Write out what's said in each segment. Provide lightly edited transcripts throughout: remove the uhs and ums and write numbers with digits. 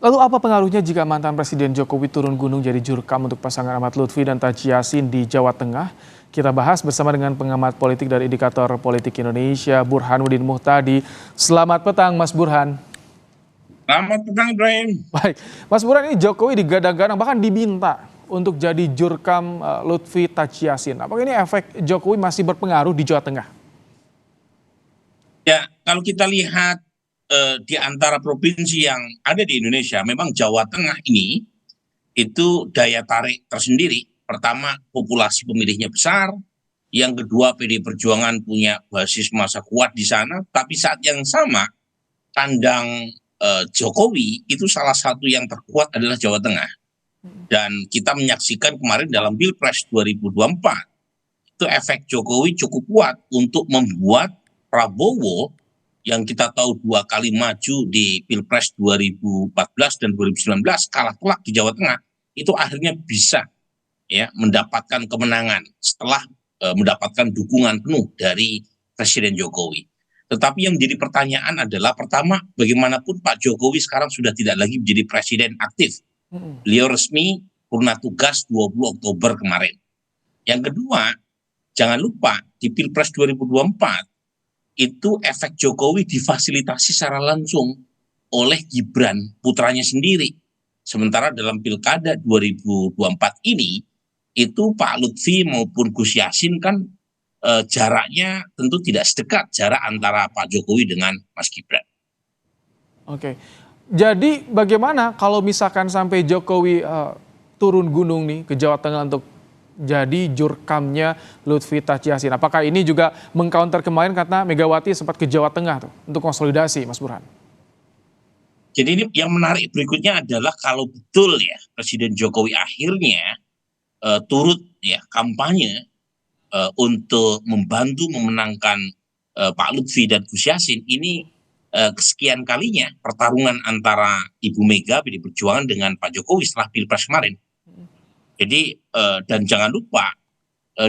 Lalu apa pengaruhnya jika mantan Presiden Jokowi turun gunung jadi jurkam untuk pasangan Ahmad Lutfi dan Taji Yassin di Jawa Tengah? Kita bahas bersama dengan pengamat politik dari Indikator Politik Indonesia, Burhanuddin Muhtadi. Selamat petang, Mas Burhan. Selamat petang, Ibrahim. Baik, Mas Burhan, ini Jokowi digadang-gadang bahkan diminta untuk jadi jurkam Lutfi Taji Yassin. Apakah ini efek Jokowi masih berpengaruh di Jawa Tengah? Ya, kalau kita lihat di antara provinsi yang ada di Indonesia, memang Jawa Tengah ini itu daya tarik tersendiri. Pertama, populasi pemilihnya besar. Yang kedua, PD Perjuangan punya basis massa kuat di sana. Tapi saat yang sama, kandang Jokowi itu salah satu yang terkuat adalah Jawa Tengah. Dan kita menyaksikan kemarin dalam Pilpres 2024, itu efek Jokowi cukup kuat untuk membuat Prabowo yang kita tahu 2 kali maju di Pilpres 2014 dan 2019 kalah telak di Jawa Tengah, itu akhirnya bisa ya mendapatkan kemenangan setelah mendapatkan dukungan penuh dari Presiden Jokowi. Tetapi yang jadi pertanyaan adalah, pertama, bagaimanapun Pak Jokowi sekarang sudah tidak lagi menjadi presiden aktif. Beliau resmi purna tugas 20 Oktober kemarin. Yang kedua, jangan lupa di Pilpres 2024 itu efek Jokowi difasilitasi secara langsung oleh Gibran, putranya sendiri. Sementara dalam Pilkada 2024 ini, itu Pak Lutfi maupun Gus Yassin kan jaraknya tentu tidak sedekat jarak antara Pak Jokowi dengan Mas Gibran. Oke, jadi bagaimana kalau misalkan sampai Jokowi turun gunung nih ke Jawa Tengah untuk jadi jurkamnya Lutfi Taji Yassin? Apakah ini juga mengcounter kemarin karena Megawati sempat ke Jawa Tengah tuh untuk konsolidasi, Mas Burhan? Jadi ini yang menarik berikutnya adalah kalau betul ya Presiden Jokowi akhirnya turut ya kampanye untuk membantu memenangkan Pak Lutfi dan Gus Yassin, ini kesekian kalinya pertarungan antara Ibu Mega PD Perjuangan dengan Pak Jokowi setelah Pilpres kemarin. Jadi dan jangan lupa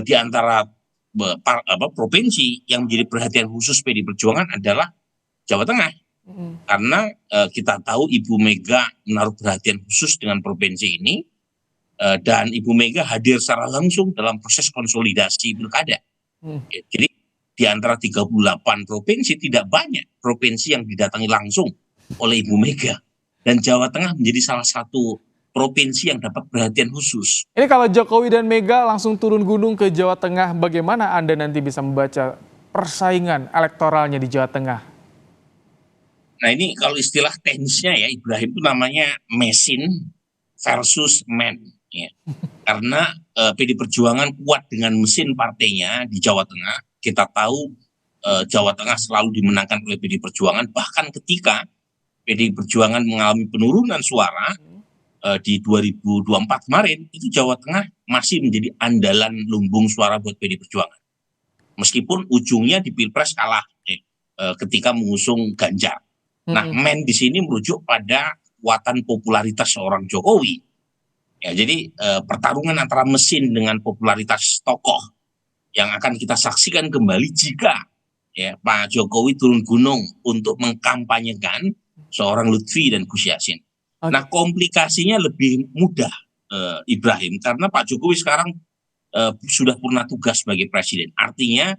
di antara provinsi yang menjadi perhatian khusus PD Perjuangan adalah Jawa Tengah. Karena kita tahu Ibu Mega menaruh perhatian khusus dengan provinsi ini, dan Ibu Mega hadir secara langsung dalam proses konsolidasi pilkada. Jadi di antara 38 provinsi tidak banyak provinsi yang didatangi langsung oleh Ibu Mega. Dan Jawa Tengah menjadi salah satu provinsi yang dapat perhatian khusus. Ini kalau Jokowi dan Mega langsung turun gunung ke Jawa Tengah, bagaimana Anda nanti bisa membaca persaingan elektoralnya di Jawa Tengah? Nah, ini kalau istilah teknisnya ya Ibrahim, itu namanya mesin versus man. Ya. Karena PD Perjuangan kuat dengan mesin partainya di Jawa Tengah. Kita tahu Jawa Tengah selalu dimenangkan oleh PD Perjuangan, bahkan ketika PD Perjuangan mengalami penurunan suara di 2024 kemarin, itu Jawa Tengah masih menjadi andalan lumbung suara buat PD Perjuangan. Meskipun ujungnya di Pilpres kalah ketika mengusung Ganjar. Nah, men di sini merujuk pada kekuatan popularitas seorang Jokowi. Ya, jadi pertarungan antara mesin dengan popularitas tokoh yang akan kita saksikan kembali jika ya Pak Jokowi turun gunung untuk mengkampanyekan seorang Lutfi dan Gus Yassin. Okay. Nah, komplikasinya lebih mudah, Ibrahim, karena Pak Jokowi sekarang sudah purna tugas sebagai presiden. Artinya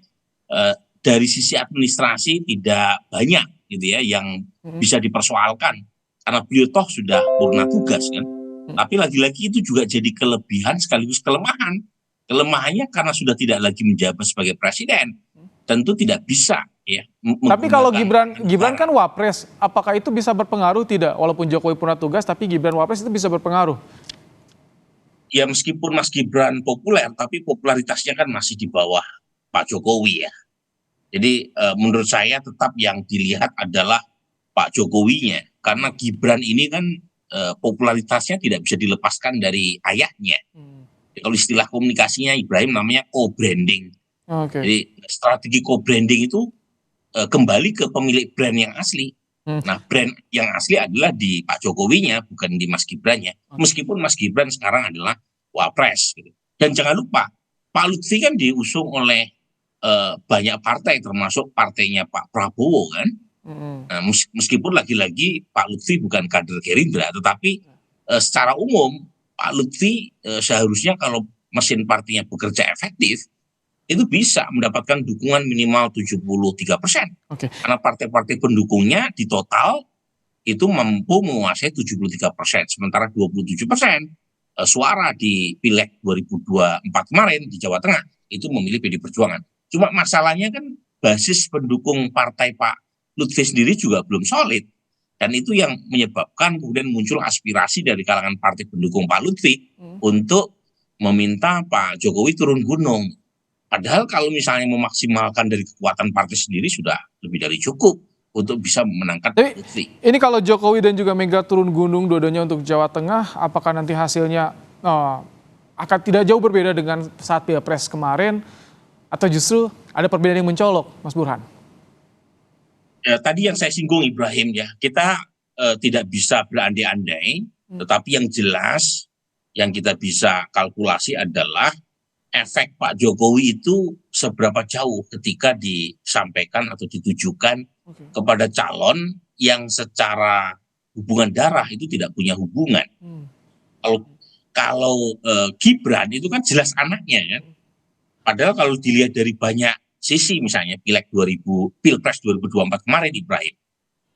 dari sisi administrasi tidak banyak gitu ya yang bisa dipersoalkan karena beliau toh sudah purna tugas kan. Tapi lagi-lagi itu juga jadi kelebihan sekaligus kelemahan. Kelemahannya karena sudah tidak lagi menjabat sebagai presiden, tentu tidak bisa ya. Tapi kalau Gibran kan wapres, apakah itu bisa berpengaruh tidak? Walaupun Jokowi purna tugas, tapi Gibran wapres itu bisa berpengaruh? Ya, meskipun Mas Gibran populer, tapi popularitasnya kan masih di bawah Pak Jokowi ya. Jadi menurut saya tetap yang dilihat adalah Pak Jokowinya, karena Gibran ini kan popularitasnya tidak bisa dilepaskan dari ayahnya. Kalau istilah komunikasinya Ibrahim namanya co-branding. Okay. Jadi strategi co-branding itu kembali ke pemilik brand yang asli. Nah, brand yang asli adalah di Pak Jokowinya, bukan di Mas Gibrannya. Meskipun Mas Gibran sekarang adalah wapres. Gitu. Dan jangan lupa, Pak Lutfi kan diusung oleh banyak partai, termasuk partainya Pak Prabowo kan. Nah, meskipun lagi-lagi Pak Lutfi bukan kader Gerindra, tetapi secara umum Pak Lutfi seharusnya kalau mesin partinya bekerja efektif, itu bisa mendapatkan dukungan minimal 73%. Oke. Karena partai-partai pendukungnya di total itu mampu menguasai 73%, sementara 27% suara di Pileg 2024 kemarin di Jawa Tengah itu memilih PD Perjuangan. Cuma masalahnya kan basis pendukung partai Pak Lutfi sendiri juga belum solid. Dan itu yang menyebabkan kemudian muncul aspirasi dari kalangan partai pendukung Pak Lutfi untuk meminta Pak Jokowi turun gunung. Padahal kalau misalnya memaksimalkan dari kekuatan partai sendiri sudah lebih dari cukup untuk bisa memenangkan Pak Lutfi. Ini kalau Jokowi dan juga Mega turun gunung dua-duanya untuk Jawa Tengah, apakah nanti hasilnya akan tidak jauh berbeda dengan saat Pilpres kemarin, atau justru ada perbedaan yang mencolok, Mas Burhan? Tadi yang saya singgung Ibrahim ya, kita tidak bisa berandai-andai, tetapi yang jelas yang kita bisa kalkulasi adalah efek Pak Jokowi itu seberapa jauh ketika disampaikan atau ditujukan kepada calon yang secara hubungan darah itu tidak punya hubungan. Kalau Gibran itu kan jelas anaknya kan. Padahal kalau dilihat dari banyak sisi, misalnya Pilpres 2024 kemarin Ibrahim,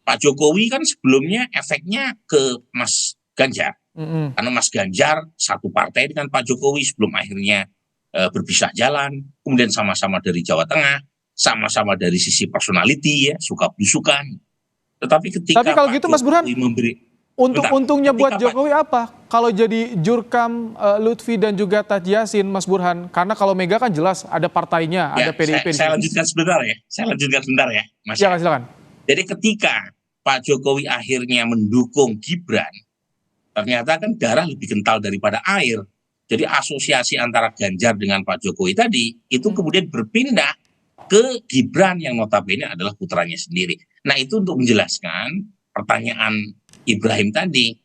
Pak Jokowi kan sebelumnya efeknya ke Mas Ganjar. Karena Mas Ganjar satu partai dengan Pak Jokowi sebelum akhirnya berpisah jalan, kemudian sama-sama dari Jawa Tengah, sama-sama dari sisi personality ya, suka belusukan. Tetapi ketika kalau Pak gitu Mas Burhan, memberi untungnya buat Jokowi apa? Kalau jadi jurkam Lutfi dan juga Taj Yassin, Mas Burhan, karena kalau Mega kan jelas ada partainya, ya, ada PDIP. Saya lanjutkan sebentar ya, Mas. Silakan. Jadi ketika Pak Jokowi akhirnya mendukung Gibran, ternyata kan darah lebih kental daripada air. Jadi asosiasi antara Ganjar dengan Pak Jokowi tadi itu kemudian berpindah ke Gibran yang notabene adalah putranya sendiri. Nah, itu untuk menjelaskan pertanyaan Ibrahim tadi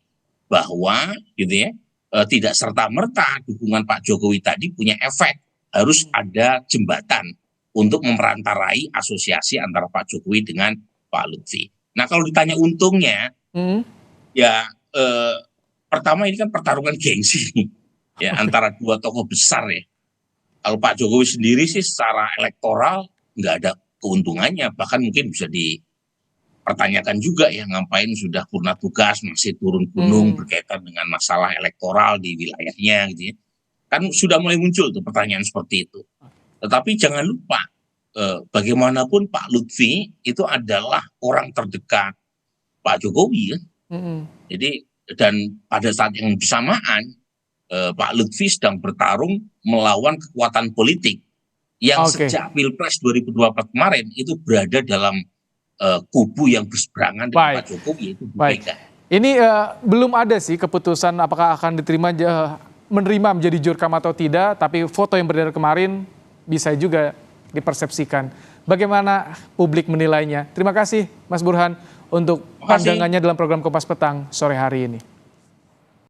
bahwa gitu ya, tidak serta-merta dukungan Pak Jokowi tadi punya efek, harus ada jembatan untuk memerantarai asosiasi antara Pak Jokowi dengan Pak Lutfi. Nah, kalau ditanya untungnya, ya pertama ini kan pertarungan gengsi ya antara dua tokoh besar ya. Kalau Pak Jokowi sendiri sih secara elektoral nggak ada keuntungannya, bahkan mungkin bisa dipertanyakan juga ya, ngapain sudah purna tugas masih turun gunung berkaitan dengan masalah elektoral di wilayahnya gitu ya. Kan sudah mulai muncul tuh pertanyaan seperti itu. Tetapi jangan lupa bagaimanapun Pak Lutfi itu adalah orang terdekat Pak Jokowi ya. Jadi dan pada saat yang bersamaan Pak Lutfi sedang bertarung melawan kekuatan politik yang sejak Pilpres 2024 kemarin itu berada dalam kubu yang berseberangan dengan Pak Jokowi, yaitu Bu Mega. Ini belum ada sih keputusan apakah akan diterima menerima menjadi jurkam atau tidak, tapi foto yang beredar kemarin bisa juga dipersepsikan. Bagaimana publik menilainya? Terima kasih Mas Burhan untuk pandangannya dalam program Kompas Petang sore hari ini.